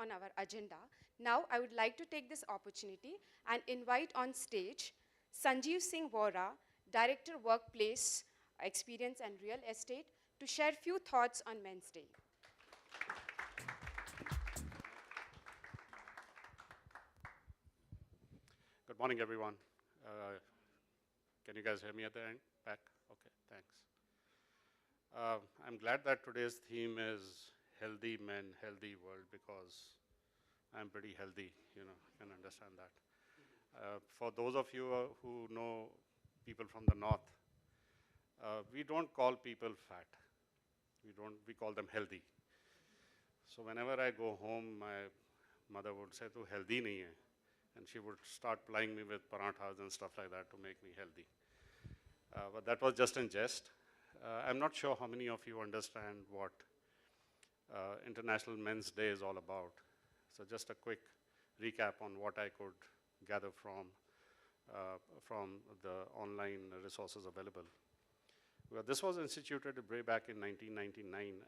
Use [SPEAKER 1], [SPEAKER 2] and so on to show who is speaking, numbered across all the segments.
[SPEAKER 1] on our agenda, now I would like to take this opportunity and invite on stage Sanjiv Singh Vohra, Director Workplace Experience and Real Estate, to share few thoughts on Men's Day.
[SPEAKER 2] Good morning, everyone. Can you guys hear me at the end? Back? Okay, thanks. I'm glad that today's theme is healthy men, healthy world, because I'm pretty healthy, you can understand that. For those of you who know people from the north, we don't call people fat. We call them healthy. So whenever I go home, my mother would say, "Tu healthy nahi hai." And she would start plying me with parathas and stuff like that to make me healthy. But that was just in jest. I'm not sure how many of you understand what International Men's Day is all about. So just a quick recap on what I could gather from the online resources available. Well, this was instituted way back in 1999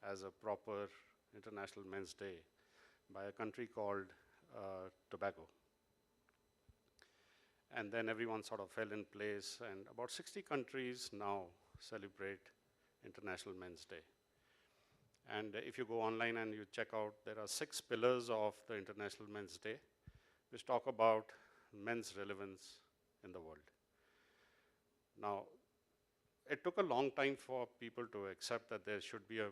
[SPEAKER 2] as a proper International Men's Day by a country called Tobago. And then everyone sort of fell in place, and about 60 countries now celebrate International Men's Day. And if you go online and you check out, there are 6 pillars of the International Men's Day, which talk about men's relevance in the world. Now, it took a long time for people to accept that there should be a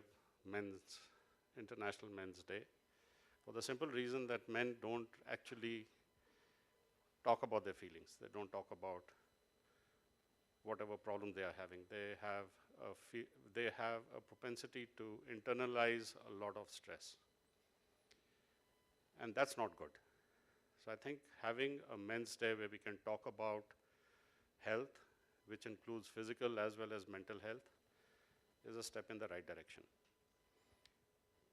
[SPEAKER 2] International Men's Day, for the simple reason that men don't actually talk about their feelings. They don't talk about whatever problem they are having. They have a propensity to internalize a lot of stress. And that's not good. So I think having a Men's Day where we can talk about health, which includes physical as well as mental health, is a step in the right direction.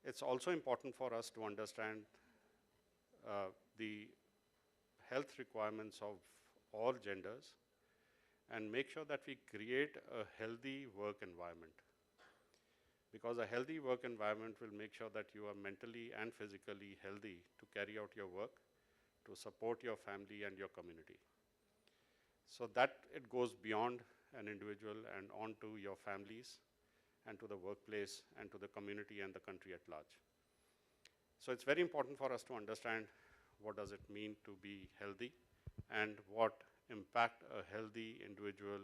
[SPEAKER 2] It's also important for us to understand the health requirements of all genders and make sure that we create a healthy work environment. Because a healthy work environment will make sure that you are mentally and physically healthy to carry out your work, to support your family and your community. So that it goes beyond an individual and onto your families and to the workplace and to the community and the country at large. So it's very important for us to understand what does it mean to be healthy and what impact a healthy individual,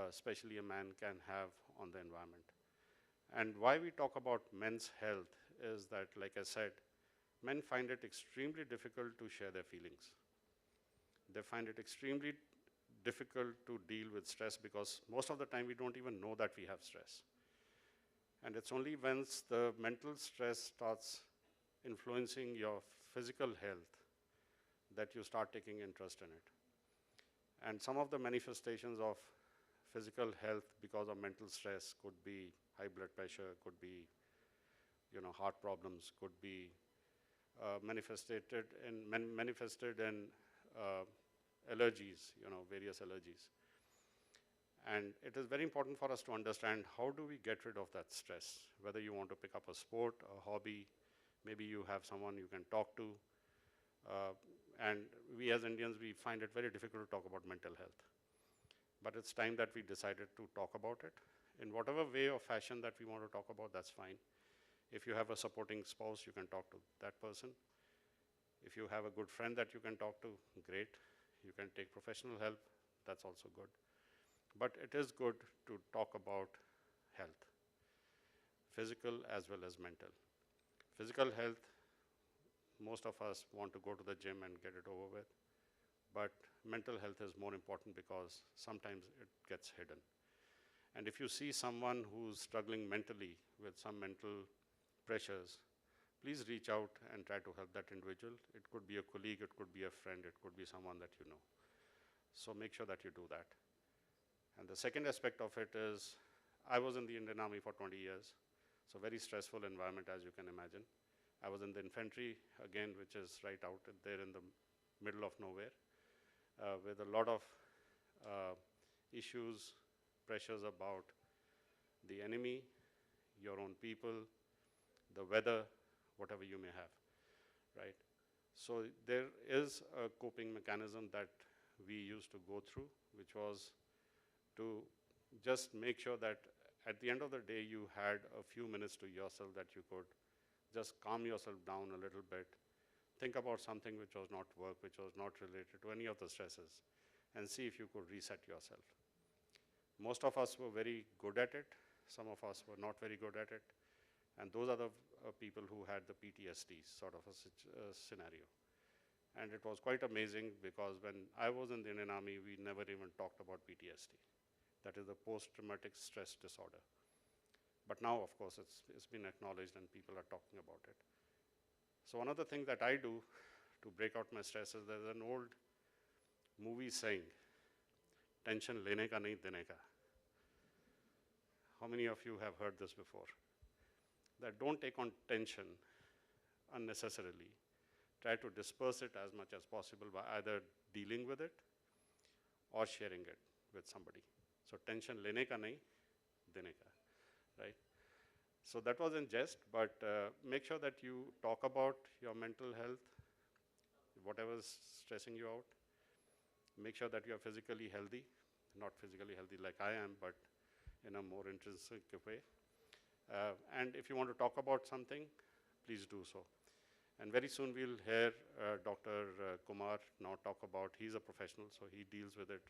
[SPEAKER 2] especially a man, can have on the environment. And why we talk about men's health is that, like I said, men find it extremely difficult to share their feelings. They find it extremely difficult to deal with stress because most of the time we don't even know that we have stress. And it's only once the mental stress starts influencing your physical health that you start taking interest in it. And some of the manifestations of physical health because of mental stress could be high blood pressure, could be heart problems, could be manifested in allergies, various allergies. And it is very important for us to understand how do we get rid of that stress, whether you want to pick up a sport, a hobby, maybe you have someone you can talk to. And we as Indians, we find it very difficult to talk about mental health. But it's time that we decided to talk about it. In whatever way or fashion that we want to talk about, that's fine. If you have a supporting spouse, you can talk to that person. If you have a good friend that you can talk to, great. You can take professional help, that's also good. But it is good to talk about health, physical as well as mental. Physical health, most of us want to go to the gym and get it over with. But mental health is more important because sometimes it gets hidden. And if you see someone who's struggling mentally with some mental pressures, please reach out and try to help that individual. It could be a colleague, it could be a friend, it could be someone that you know. So make sure that you do that. And the second aspect of it is, I was in the Indian Army for 20 years, so very stressful environment as you can imagine. I was in the infantry, again, which is right out there in the middle of nowhere, with a lot of issues, pressures about the enemy, your own people, the weather, whatever you may have, right? So there is a coping mechanism that we used to go through, which was to just make sure that at the end of the day, you had a few minutes to yourself that you could just calm yourself down a little bit, think about something which was not work, which was not related to any of the stresses, and see if you could reset yourself. Most of us were very good at it. Some of us were not very good at it. And those are the people who had the PTSD sort of a scenario. And it was quite amazing because when I was in the Indian Army, we never even talked about PTSD. That is the post-traumatic stress disorder. But now, of course, it's been acknowledged and people are talking about it. So one of the things that I do to break out my stress is there's an old movie saying, tension lene ka nahi dene ka. How many of you have heard this before? That don't take on tension unnecessarily. Try to disperse it as much as possible by either dealing with it or sharing it with somebody. So tension lene ka nahi, dene ka, right? So that was in jest, but make sure that you talk about your mental health, whatever's stressing you out. Make sure that you are physically healthy, not physically healthy like I am, but in a more intrinsic way. And if you want to talk about something, please do so. And very soon we'll hear Dr. Kumar now talk about, he's a professional, so he deals with it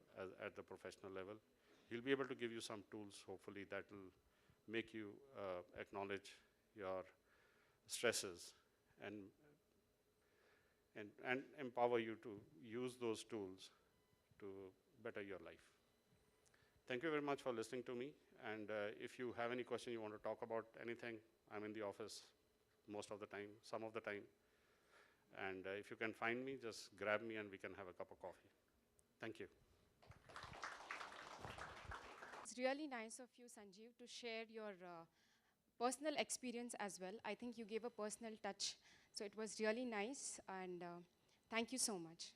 [SPEAKER 2] at the professional level. He'll be able to give you some tools, hopefully, that will make you acknowledge your stresses and empower you to use those tools to better your life. Thank you very much for listening to me. And if you have any question, you want to talk about anything, I'm in the office most of the time, some of the time. And if you can find me, just grab me and we can have a cup of coffee. Thank you.
[SPEAKER 1] It's really nice of you, Sanjeev, to share your personal experience as well. I think you gave a personal touch. So it was really nice, and thank you so much.